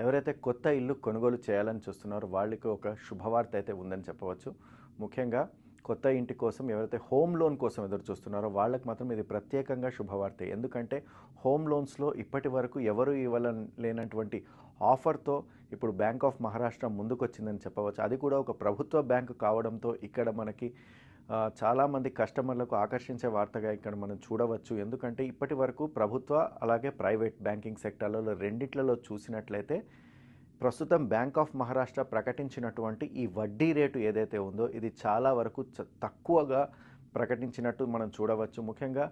ఎవరైతే కొత్త ఇల్లు కొనుగోలు చేయాలని చూస్తున్నారో వాళ్ళకి ఒక శుభవార్త అయితే ఉందని చెప్పవచ్చు. ముఖ్యంగా కొత్త ఇంటి కోసం ఎవరైతే హోమ్ లోన్ కోసం ఎదురు చూస్తున్నారో వాళ్ళకి మాత్రం ఇది ప్రత్యేకంగా శుభవార్తే. ఎందుకంటే హోమ్ లోన్స్‌లో ఇప్పటి వరకు ఎవరు లేనటువంటి ఆఫర్‌తో ఇప్పుడు బ్యాంక్ ఆఫ్ మహారాష్ట్ర ముందుకొచ్చిందని చెప్పవచ్చు. అది కూడా ఒక ప్రభుత్వ బ్యాంకు కావడంతో ఇక్కడ మనకి చాలామంది కస్టమర్లకు ఆకర్షించే వార్తగా ఇక్కడ మనం చూడవచ్చు. ఎందుకంటే ఇప్పటి వరకు ప్రభుత్వ అలాగే ప్రైవేట్ బ్యాంకింగ్ సెక్టార్లలో రెండిట్లలో చూసినట్లయితే ప్రస్తుతం బ్యాంక్ ఆఫ్ మహారాష్ట్ర ప్రకటించినటువంటి ఈ వడ్డీ రేటు ఏదైతే ఉందో ఇది చాలా వరకు తక్కువగా ప్రకటించినట్టు మనం చూడవచ్చు. ముఖ్యంగా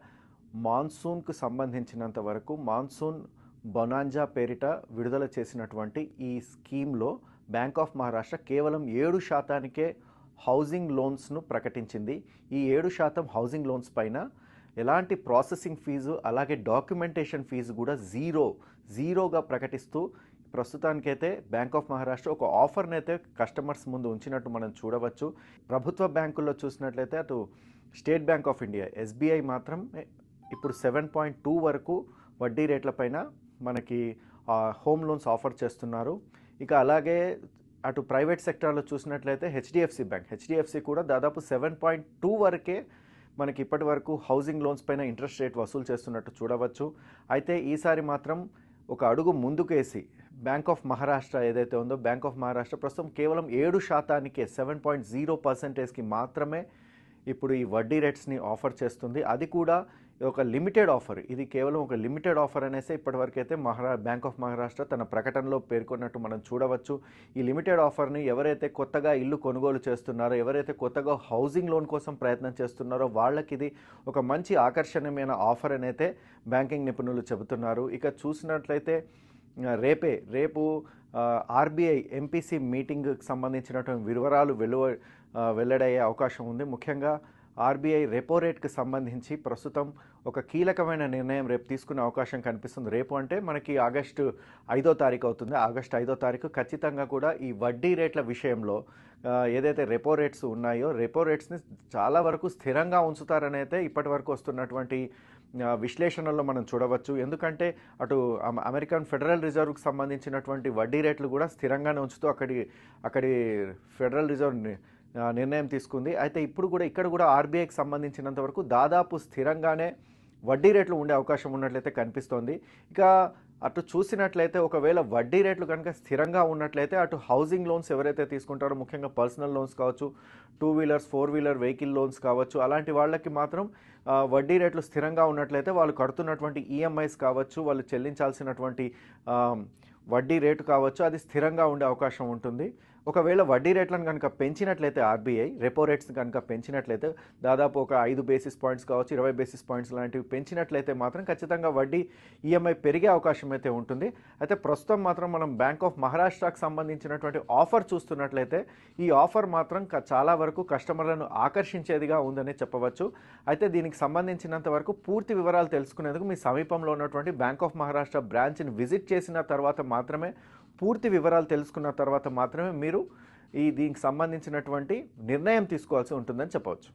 మాన్సూన్కు సంబంధించినంత వరకు మాన్సూన్ బొనాంజా పేరిట విడుదల చేసినటువంటి ఈ స్కీమ్లో బ్యాంక్ ఆఫ్ మహారాష్ట్ర కేవలం 7%కే హౌసింగ్ లోన్స్ను ప్రకటించింది. ఈ 7% హౌసింగ్ లోన్స్ పైన ఎలాంటి ప్రాసెసింగ్ ఫీజు అలాగే డాక్యుమెంటేషన్ ఫీజు కూడా జీరోగా ప్రకటిస్తూ ప్రస్తుతానికైతే బ్యాంక్ ఆఫ్ మహారాష్ట్ర ఒక ఆఫర్ని అయితే కస్టమర్స్ ముందు ఉంచినట్టు మనం చూడవచ్చు. ప్రభుత్వ బ్యాంకుల్లో చూసినట్లయితే అటు state bank of India SBI మాత్రం ఇప్పుడు 7.2 వరకు వడ్డీ రేట్ల పైన మనకి హోమ్ లోన్స్ ఆఫర్ చేస్తున్నారు. ఇక అలాగే అటు ప్రైవేట్ సెక్టార్లో చూసినట్లయితే హెచ్డిఎఫ్సి కూడా దాదాపు 7.2 వరకే మనకి ఇప్పటి వరకు హౌసింగ్ లోన్స్ పైన ఇంట్రెస్ట్ రేట్ వసూలు చేస్తున్నట్టు చూడవచ్చు. అయితే ఈసారి మాత్రం ఒక అడుగు ముందుకేసి బ్యాంక్ ఆఫ్ మహారాష్ట్ర ఏదైతే ఉందో బ్యాంక్ ఆఫ్ మహారాష్ట్ర ప్రస్తుతం కేవలం 7%కే 7.0%కి మాత్రమే ఇప్పుడు ఈ వడ్డీ రేట్స్ని ఆఫర్ చేస్తుంది. అది కూడా ఒక లిమిటెడ్ ఆఫర్. ఇది కేవలం ఒక లిమిటెడ్ ఆఫర్ అనేసి ఇప్పటివరకు అయితే బ్యాంక్ ఆఫ్ మహారాష్ట్ర తన ప్రకటనలో పేర్కొన్నట్టు మనం చూడవచ్చు. ఈ లిమిటెడ్ ఆఫర్ని ఎవరైతే కొత్తగా ఇల్లు కొనుగోలు చేస్తున్నారో ఎవరైతే కొత్తగా హౌసింగ్ లోన్ కోసం ప్రయత్నం చేస్తున్నారో వాళ్ళకి ఇది ఒక మంచి ఆకర్షణీయమైన ఆఫర్ అనైతే బ్యాంకింగ్ నిపుణులు చెబుతున్నారు. ఇక చూసినట్లయితే రేపు ఆర్బీఐ ఎంపీసీ మీటింగ్కి సంబంధించినటువంటి వివరాలు వెల్లడయ్యే అవకాశం ఉంది. ముఖ్యంగా ఆర్బీఐ రెపో రేట్కి సంబంధించి ప్రస్తుతం ఒక కీలకమైన నిర్ణయం రేపు తీసుకునే అవకాశం కనిపిస్తుంది. రేపు అంటే మనకి ఆగస్టు 5వ తారీఖు అవుతుంది. ఆగస్టు 5వ తారీఖు ఖచ్చితంగా కూడా ఈ వడ్డీ రేట్ల విషయంలో ఏదైతే రెపో రేట్స్ ఉన్నాయో రెపో రేట్స్ని చాలా వరకు స్థిరంగా ఉంచుతారని అయితే ఇప్పటి వరకు వస్తున్నటువంటి విశ్లేషణల్లో మనం చూడవచ్చు. ఎందుకంటే అటు అమెరికన్ ఫెడరల్ రిజర్వ్కి సంబంధించినటువంటి వడ్డీ రేట్లు కూడా స్థిరంగానే ఉంచుతూ అక్కడి ఫెడరల్ రిజర్వ్ నిర్ణయం తీసుకుంది. అయితే ఇక్కడ కూడా ఆర్బీఐకి సంబంధించినంత వరకు దాదాపు స్థిరంగానే వడ్డీ రేట్లు ఉండే అవకాశం ఉన్నట్లయితే కనిపిస్తోంది. ఇక అటు చూసినట్లయితే ఒకవేళ వడ్డీ రేట్లు కనుక స్థిరంగా ఉన్నట్లయితే అటు హౌసింగ్ లోన్స్ ఎవరైతే తీసుకుంటారో ముఖ్యంగా పర్సనల్ లోన్స్ కావచ్చు, 2 వీలర్స్ 4 వీలర్ వెహికల్ లోన్స్ కావచ్చు, అలాంటి వాళ్ళకి మాత్రం వడ్డీ రేట్లు స్థిరంగా ఉన్నట్లయితే వాళ్ళు కడుతున్నటువంటి ఈఎంఐస్ కావచ్చు, వాళ్ళు చెల్లించాల్సినటువంటి వడ్డీ రేటు కావచ్చు అది స్థిరంగా ఉండే అవకాశం ఉంటుంది. ఒకవేళ వడ్డీ రేట్లను కనుక పెంచినట్లయితే ఆర్బీఐ రెపో రేట్స్ కనుక పెంచినట్లయితే దాదాపు ఒక 5 బేసిస్ పాయింట్స్ కావచ్చు 20 బేసిస్ పాయింట్స్ లాంటివి పెంచినట్లయితే మాత్రం ఖచ్చితంగా వడ్డీ ఈఎంఐ పెరిగే అవకాశం అయితే ఉంటుంది. అయితే ప్రస్తుతం మాత్రం మనం బ్యాంక్ ఆఫ్ మహారాష్ట్రకు సంబంధించినటువంటి ఆఫర్ చూస్తున్నట్లయితే ఈ ఆఫర్ మాత్రం చాలా వరకు కస్టమర్లను ఆకర్షించేదిగా ఉందని చెప్పవచ్చు. అయితే దీనికి సంబంధించినంత వరకు పూర్తి వివరాలు తెలుసుకునేందుకు మీ సమీపంలో ఉన్నటువంటి బ్యాంక్ ఆఫ్ మహారాష్ట్ర బ్రాంచ్ని విజిట్ చేసిన తర్వాత మాత్రమే పూర్తి వివరాలు తెలుసుకున్న తర్వాత మాత్రమే మీరు దీనికి సంబంధించినటువంటి నిర్ణయం తీసుకోవాల్సి ఉంటుందని చెప్పవచ్చు.